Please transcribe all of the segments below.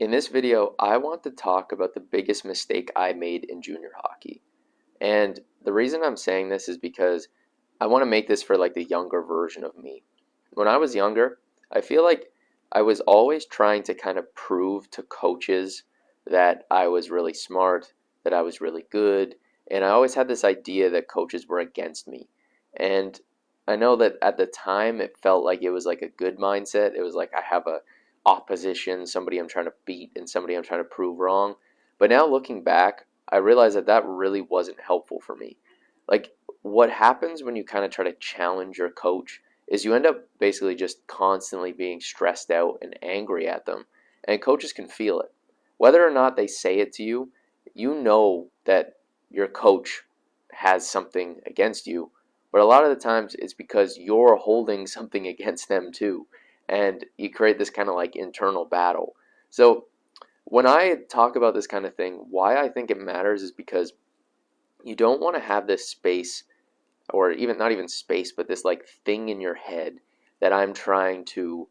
In this video, I want to talk about the biggest mistake I made in junior hockey. And the reason I'm saying this is because I want to make this for like the younger version of me. When I was younger, I feel like I was always trying to kind of prove to coaches that I was really smart, that I was really good, and I always had this idea that coaches were against me. And I know that at the time it felt like it was like a good mindset. It was like I have a opposition, somebody I'm trying to beat and somebody I'm trying to prove wrong. But now looking back, I realize that that really wasn't helpful for me. Like what happens when you kind of try to challenge your coach is you end up basically just constantly being stressed out and angry at them. And coaches can feel it. Whether or not they say it to you, you know that your coach has something against you. But a lot of the times it's because you're holding something against them too. And you create this kind of like internal battle. So when I talk about this kind of thing, why I think it matters is because you don't want to have this space, or even not even space, but this like thing in your head that I'm trying to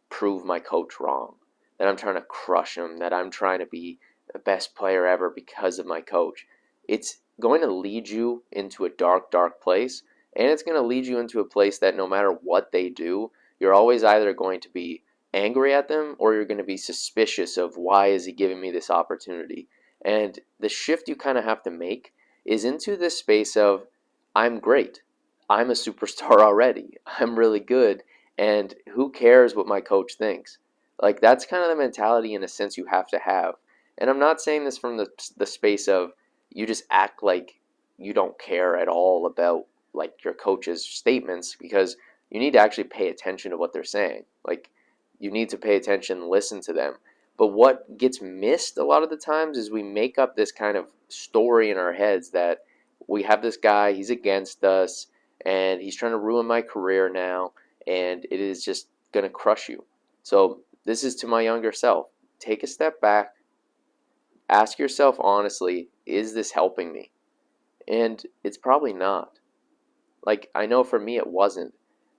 prove my coach wrong, that I'm trying to crush him, that I'm trying to be the best player ever because of my coach. It's going to lead you into a dark, dark place, and it's going to lead you into a place that no matter what they do, you're always either going to be angry at them or you're going to be suspicious of why is he giving me this opportunity. And the shift you kind of have to make is into this space of I'm great. I'm a superstar already. I'm really good. And who cares what my coach thinks? Like, that's kind of the mentality in a sense you have to have. And I'm not saying this from the space of you just act like you don't care at all about like your coach's statements, because you need to actually pay attention to what they're saying. Like, you need to pay attention, listen to them. But what gets missed a lot of the times is we make up this kind of story in our heads that we have this guy, he's against us, and he's trying to ruin my career now, and it is just going to crush you. So this is to my younger self. Take a step back. Ask yourself honestly, is this helping me? And it's probably not. Like, I know for me it wasn't.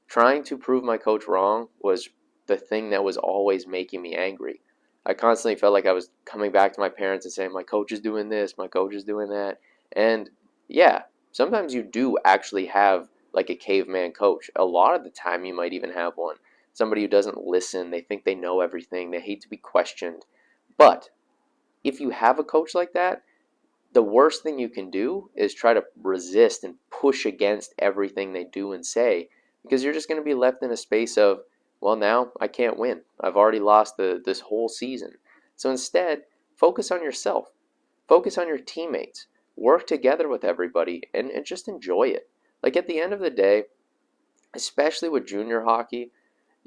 Trying to prove my coach wrong was the thing that was always making me angry. I constantly felt like I was coming back to my parents and saying, my coach is doing this, my coach is doing that. And yeah, sometimes you do actually have like a caveman coach. A lot of the time you might even have one. Somebody who doesn't listen, they think they know everything, they hate to be questioned. But if you have a coach like that, the worst thing you can do is try to resist and push against everything they do and say, because you're just going to be left in a space of, well, now I can't win. I've already lost this whole season. So instead, focus on yourself. Focus on your teammates. Work together with everybody and just enjoy it. Like at the end of the day, especially with junior hockey,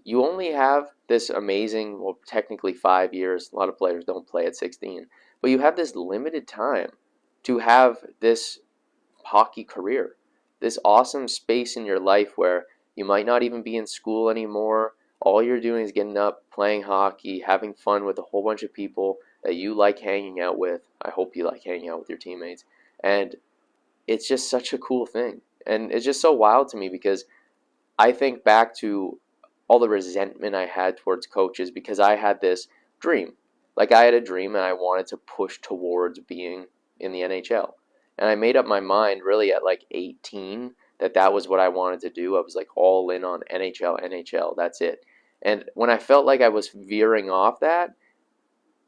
you only have this amazing, well, technically 5 years. A lot of players don't play at 16. But you have this limited time to have this hockey career, this awesome space in your life where you might not even be in school anymore. All you're doing is getting up, playing hockey, having fun with a whole bunch of people that you like hanging out with. I hope you like hanging out with your teammates. And it's just such a cool thing. And it's just so wild to me because I think back to all the resentment I had towards coaches because I had this dream. Like, I had a dream and I wanted to push towards being in the NHL. And I made up my mind really at like 18 that that was what I wanted to do. I was like all in on NHL, that's it. And when I felt like I was veering off that,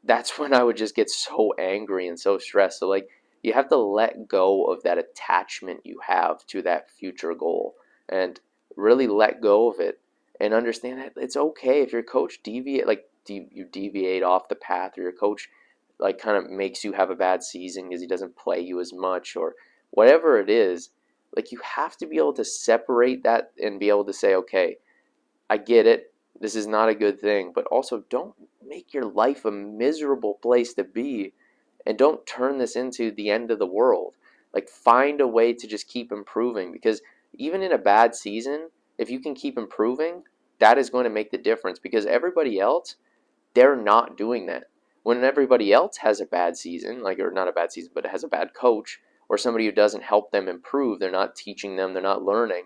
that's when I would just get so angry and so stressed. So like, you have to let go of that attachment you have to that future goal and really let go of it and understand that it's okay if your coach you deviate off the path, or your coach like kind of makes you have a bad season because he doesn't play you as much or whatever it is. Like, you have to be able to separate that and be able to say, okay, I get it. This is not a good thing, but also don't make your life a miserable place to be, and don't turn this into the end of the world. Like, find a way to just keep improving, because even in a bad season, if you can keep improving, that is going to make the difference, because everybody else, they're not doing that. When everybody else has a bad season, like, or not a bad season, but it has a bad coach or somebody who doesn't help them improve, they're not teaching them, they're not learning.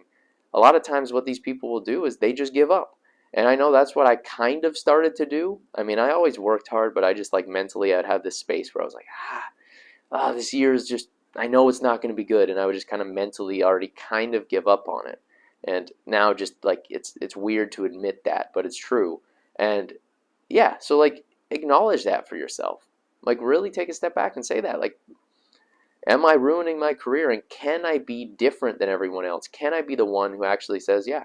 A lot of times what these people will do is they just give up. And I know that's what I kind of started to do. I mean, I always worked hard, but I just like mentally I'd have this space where I was like, this year is just, I know it's not going to be good. And I would just kind of mentally already kind of give up on it. And now just like it's weird to admit that, but it's true. And yeah, so like acknowledge that for yourself. Like really take a step back and say that. Like, am I ruining my career? And can I be different than everyone else? Can I be the one who actually says, yeah,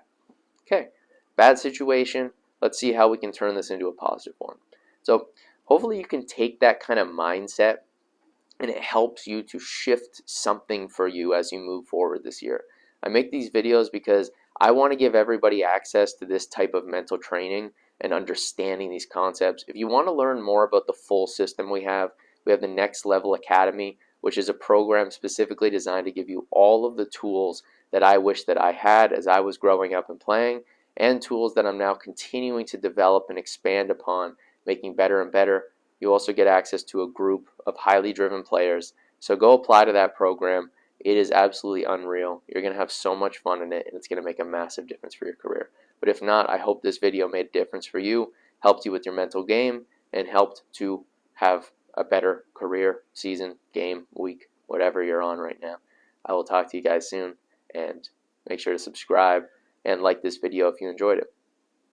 okay, bad situation. Let's see how we can turn this into a positive one. So hopefully you can take that kind of mindset and it helps you to shift something for you as you move forward this year. I make these videos because I want to give everybody access to this type of mental training and understanding these concepts. If you want to learn more about the full system we have the Next Level Academy, which is a program specifically designed to give you all of the tools that I wish that I had as I was growing up and playing, and tools that I'm now continuing to develop and expand upon, making better and better. You also get access to a group of highly driven players. So go apply to that program. It is absolutely unreal. You're going to have so much fun in it, and it's going to make a massive difference for your career. But if not, I hope this video made a difference for you, helped you with your mental game, and helped to have a better career, season, game, week, whatever you're on right now. I will talk to you guys soon, and make sure to subscribe and like this video if you enjoyed it.